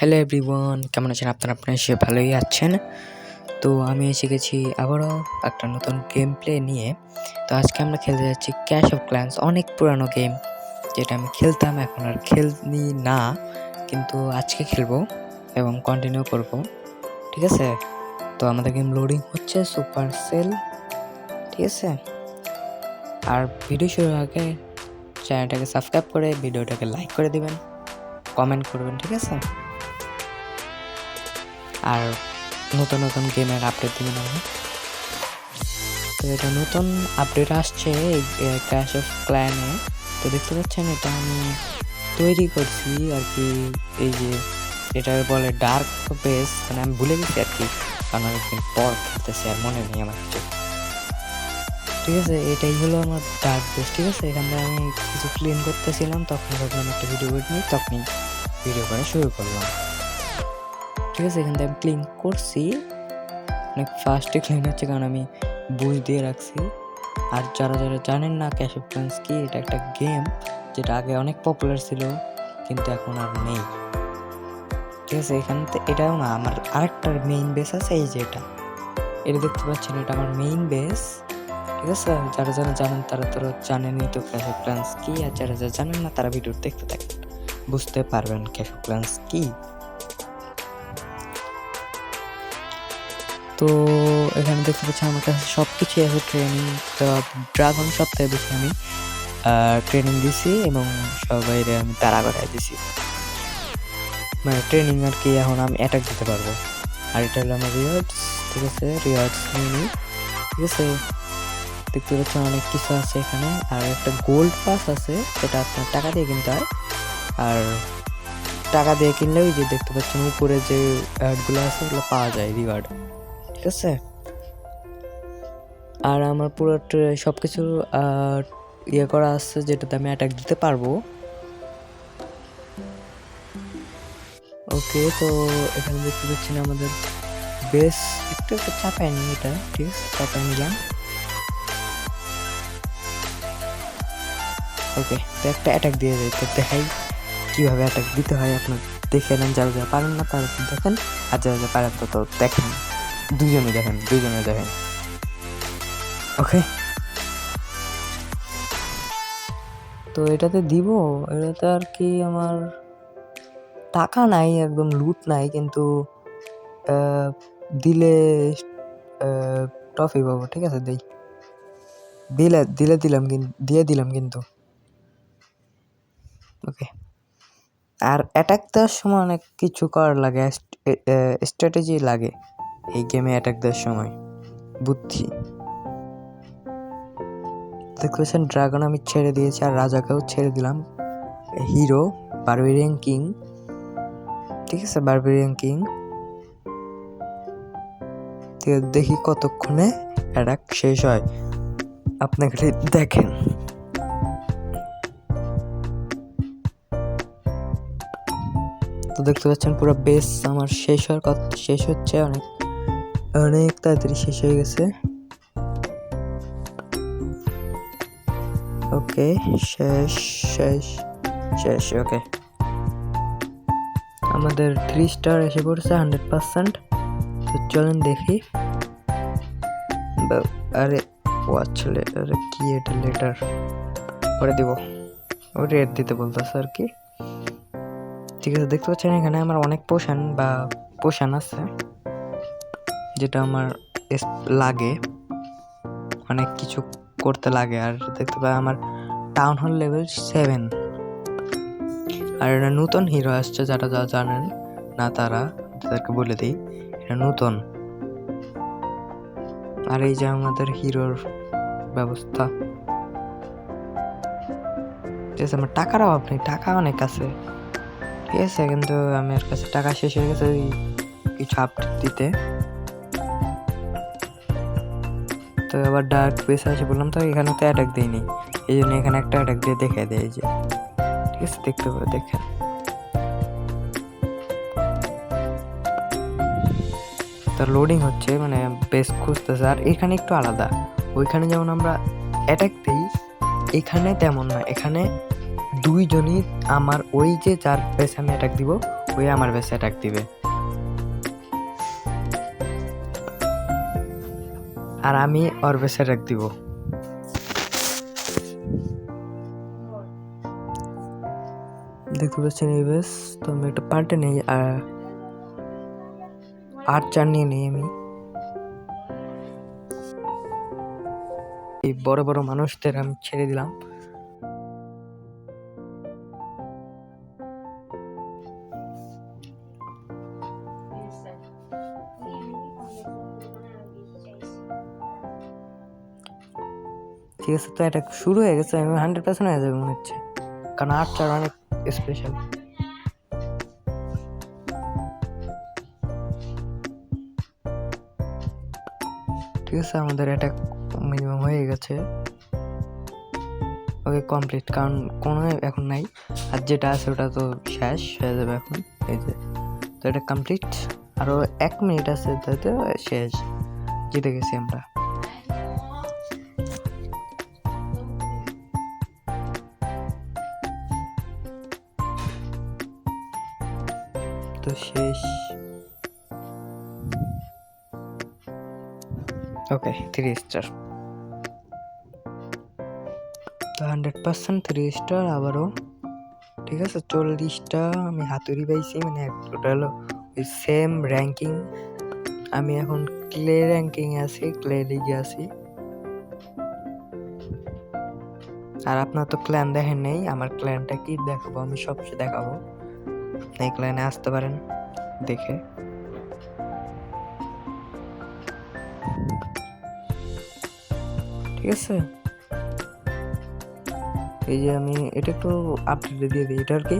Hello everyone, কেমন আছেন আপনারা? আপনারা সে ভালোই আছেন। তো আমি এসে গেছি আবারও একটা নতুন গেম প্লে নিয়ে। তো আজকে আমরা খেলতে যাচ্ছি ক্ল্যাশ অফ ক্ল্যান্স। অনেক পুরানো গেম, যেটা আমি খেলতাম, এখন আর খেলি না, কিন্তু আজকে খেলবো এবং কন্টিনিউ করব। ঠিক আছে, তো আমাদের গেম লোডিং হচ্ছে সুপার সেল। ঠিক আছে, আর ভিডিও শুরুর আগে চ্যানেলটাকে সাবস্ক্রাইব করে ভিডিওটাকে লাইক করে দিবেন, কমেন্ট করবেন। ঠিক আছে, আর নতুন নতুন গেমের আপডেট দিবেন আমি। তো এটা নতুন আপডেট আসছে এই ক্ল্যাশ অফ ক্ল্যানে। তো দেখতে পাচ্ছেন এটা আমি তৈরি করছি আর কি। এই যে এটা বলে ডার্ক বেস, মানে আমি ভুলে গেছি আর কি, কারণ অনেকদিন পর খেলতেছি আর মনে নেই আমার কিছু। ঠিক আছে, এটাই হলো আমার ডার্ক বেস। ঠিক আছে, এখানে আমি কিছু ক্লিন করতেছিলাম, তখন ভাবলাম একটা ভিডিও করে নিই, তখনই ভিডিও করা শুরু করলাম। ঠিক আছে, এখান থেকে আমি ক্লিন করছি, অনেক ফাস্টে ক্লিন হচ্ছে কারণ আমি বুঝ দিয়ে রাখছি। আর যারা যারা জানেন না ক্ল্যাশ অফ ক্ল্যান্স কি, এটা একটা গেম যেটা আগে অনেক পপুলার ছিল কিন্তু এখন আর নেই। ঠিক আছে, এখানে এটাও না, আমার আরেকটার মেইন বেস আছে। এই যে এটা দেখতে পাচ্ছেন, এটা আমার মেইন বেস। ঠিক আছে, যারা যারা জানেন তারা তো জানেনই তো ক্ল্যাশ অফ ক্ল্যান্স কি, আর যারা যারা জানেন না তারা ভিডিও দেখতে থাকেন, বুঝতে পারবেন ক্ল্যাশ অফ ক্ল্যান্স কি। তো এখানে দেখতে পাচ্ছি আমার কাছে সব কিছুই আছে। ট্রেনিং, তো ড্রাগন সপ্তাহে বেশি আমি ট্রেনিং দিছি এবং সবাই আমি তাড়া করে দিছি, মানে ট্রেনিং আর কি। এখন আমি অ্যাটাক দিতে পারবো। আর এটা হলো আমার রিওয়ার্ডস। ঠিক আছে, রিওয়ার্ডস নিয়ে। ঠিক আছে, দেখতে পাচ্ছেন অনেক কিছু আছে এখানে। আর একটা গোল্ড পাস আছে, যেটা আপনার টাকা দিয়ে কিনতে হয়। আর টাকা দিয়ে কিনলে ওই যে দেখতে পাচ্ছেন উপরে যে অ্যাডগুলো আছে ওগুলো পাওয়া যায় রিওয়ার্ড। ঠিক আছে, আর আমার পুরো সব কিছু ইয়ে করা আছে, যেটাতে আমি অ্যাটাক দিতে পারবো। ওকে, তো এখানে দেখতে পাচ্ছেন আমাদের বেশ একটু একটু চাপায় নি এটা। ঠিক আছে, চাপায় নিলাম। ওকে, তো একটা অ্যাটাক দিয়ে যাই, তো দেখাই কীভাবে অ্যাটাক দিতে হয়। আপনার দেখে নেন, যারা যারা পারেন না তারা দেখেন, আর যারা যারা পারেন তো দেখেন, দুজনে দেখেন। ওকে, তো এটাতে দিব। এটাতে আর কি আমার টাকা নাই, একদম লুট নাই, কিন্তু দিলে ট্রফি পাবো। ঠিক আছে, দিয়ে দিলাম কিন্তু। ওকে, আর অ্যাটাক দেওয়ার সময় অনেক কিছু করার লাগে, স্ট্র্যাটেজি লাগে এই গেমে অ্যাটাক দেওয়ার সময়, বুদ্ধি। দেখতে পাচ্ছেন ড্রাগন আমি ছেড়ে দিয়েছি, আর রাজাকেও ছেড়ে দিলাম। Hero barbarian king. ঠিক আছে, বারবেরিয়ান কিং। দেখি কতক্ষণে অ্যাটাক শেষ হয়, আপনাকে দেখেন। তো দেখতে পাচ্ছেন পুরো বেস আমার শেষ হচ্ছে, অনেক তাড়াতাড়ি শেষ হয়ে গেছে। ওকে, শেষ। ওকে, আমাদের 3 স্টার এসে পড়ছে 100%। তো চলেন দেখি। আরে আরে কি এটা, লেটার পরে দিব, ও রেট দিতে বলতেছে আর কি। ঠিক আছে, দেখতে পাচ্ছেন এখানে আমার অনেক পোশান আছে, যেটা আমার লাগে, অনেক কিছু করতে লাগে। আর দেখতে পাই আমার টাউন হল লেভেল 7। আর এটা নতুন হিরো আসছে, যারা যারা জানেন না তাদেরকে বলে দিই, এটা নতুন। আর এই যে আমাদের হিরোর ব্যবস্থা। ঠিক আছে, আমার টাকার অভাব নেই, টাকা অনেক আছে। ঠিক আছে, কিন্তু আমার কাছে টাকা শেষ হয়ে গেছে কিছু আপডেট দিতে। তো আবার ডার্ক বেস আছে বললাম, তো এখানে তো অ্যাটাক দিইনি, এই জন্য এখানে একটা অ্যাটাক দিয়ে দেখে দেয় যে। ঠিক আছে, দেখতে পাবে, দেখেন। তো লোডিং হচ্ছে, মানে বেস খুঁজতেছে। আর এখানে একটু আলাদা, ওইখানে যেমন আমরা অ্যাটাক দিই, এখানে তেমন না। এখানে দুইজনই আমার ওই যে যার বেস আমি অ্যাটাক দিব, ওই আমার বেসে অ্যাটাক দিবে, আর আমি ওর বেসে অ্যাটাক দিব। দেখতে পাচ্ছেন এই বেস, তো আমি একটা পাল্টে নেই, আর 8-4 নিয়ে নেই আমি। এই বড় বড় মানুষদের আমি ছেড়ে দিলাম। ঠিক আছে, তো এটা শুরু হয়ে গেছে, আমি 100% হয়ে যাবে মনে হচ্ছে, কারণ 8-4 অনেক স্পেশাল। ঠিক আছে, আমাদের এটা মিনিমাম হয়ে গেছে। ওকে, কমপ্লিট, কারণ কোনো এখন নাই, আর যেটা আছে ওটা তো শেষ হয়ে যাবে এখন। এই যে, তো এটা কমপ্লিট, আরো 1 মিনিট আছে, তাইতে শেষ, জিতে গেছি আমরা। তো শেষ। ওকে, 3 স্টার, তো 100% 3 স্টার আবারও। ঠিক আছে, 40টা আমি হাতুড়ি পাইছি, মানে ওটা হলো ওই সেম র্যাঙ্কিং। আমি এখন ক্লে র্যাঙ্কিং আছি, ক্লে লিগে আছি। আর আপনার তো ক্ল্যান দেখেন নেই, আমার ক্ল্যানটা কি দেখাবো, আমি সবচেয়ে দেখাবো, এই ক্ল্যানে আসতে পারেন দেখে। ঠিক আছে, এই যে আমি এটা একটু আপডেট দিয়ে দিই, এটা আর কি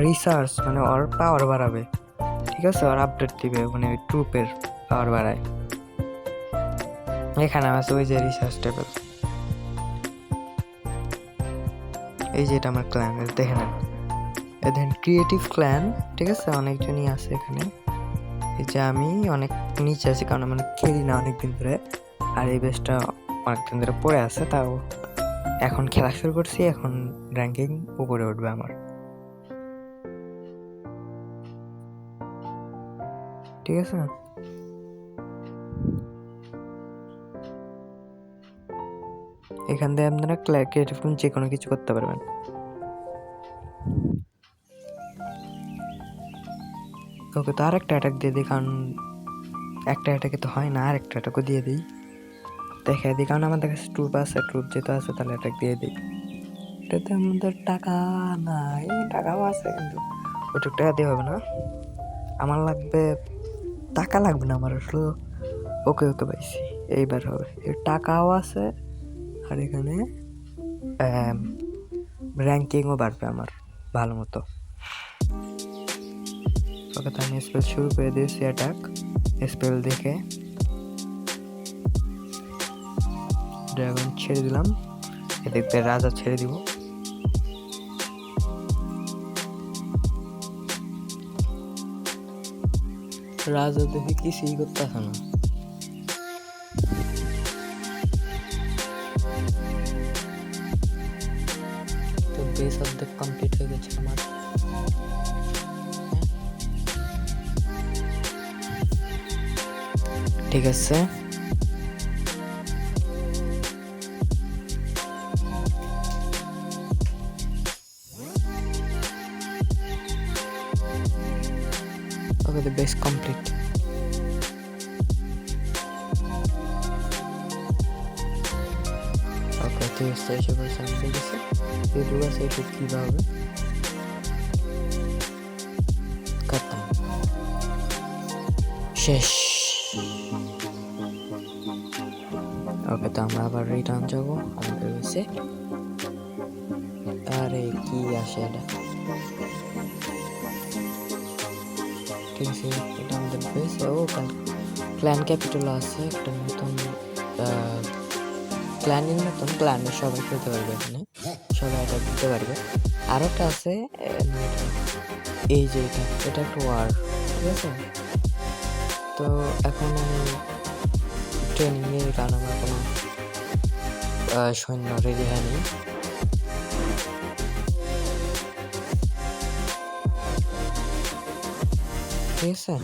রিসার্চ, মানে ওর পাওয়ার বাড়াবে। ঠিক আছে, ওর আপডেট দিবে, মানে ট্রুপের পাওয়ার বাড়ায়। এখানে আছে ওই যে রিসার্চ টেবিল, এই যে এটা আমার ক্ল্যান, দেখে নেন, দেখেন ক্রিয়েটিভ ক্ল্যান। ঠিক আছে, অনেকজনই আছে এখানে। এই যে আমি অনেক নিচে আছি, কারণ আমি খেলি না অনেকদিন ধরে, আর এই বেসটা অনেকদিন ধরে পড়ে আছে, তাও এখন খেলা শুরু করছি, এখন র্যাঙ্কিং উপরে উঠবে আমার। ঠিক আছে, এখান থেকে আপনারা ক্রিয়েটিভ যে কোনো কিছু করতে পারবেন। ওকে, তো আর একটা অ্যাটাক দিয়ে দিই, কারণ একটা অ্যাটাকে তো হয় না, আর একটা অ্যাটাকও দিয়ে দিই, দেখে দিই, কারণ আমাদের কাছে ট্রুপ আছে, ট্রুপ যেহেতু আছে তাহলে অ্যাটাক দিয়ে দিই। এটাতে আমাদের টাকা নাই, টাকাও আছে কিন্তু ওইটুক টাকা দিয়ে হবে না, আমার লাগবে, টাকা লাগবে না আমার আসলে। ওকে ওকে পাইছি, এইবার হবে, টাকাও আছে, আর এখানে র্যাঙ্কিংও বাড়বে আমার ভালো মতো। ওকে, তো আমি স্পেল শুরু করে দিয়েছি, অ্যাটাক স্পেল দেখে ড্রাগন ছেড়ে দিলাম, এদিক দিয়ে রাজা ছেড়ে দিব। রাজা দেখে কিছুই করতেছে না, তো বেস অর্ধেক কমপ্লিট হয়ে গেছে আমার। ঠিক আছে, ওকে, the base complete. ওকে, তো এসে বলছে আমি গেছে, ইউটিউব আছে, ইউটিউব কীভাবে করতাম শেষ। ওকে, তো আমরা আবার রিটার্ন যাবো আমাদের বেসে। আরে কি আসে এটা, ঠিক আছে, এটা আমাদের বেস। ও ক্ল্যান ক্যাপিটাল আছে, একটা নতুন ক্ল্যানের মতন, ক্ল্যানে সবাই খেলতে পারবে, এখানে সবাই এটা দিতে পারবে। আর একটা আছে এই যে এটা একটা ওয়ার। ঠিক আছে, তো এখন আমি ট্রেনিং নিয়ে, কারণ আমার কোনো সৈন্য রেডি হয়নি। ঠিক আছে,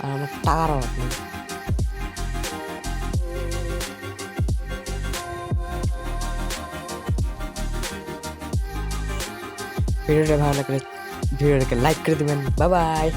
আর আমার টাকার অভাব নেই। ভিডিওটা ভালো লাগলে ভিডিওটাকে লাইক করে দিবেন। Bye bye.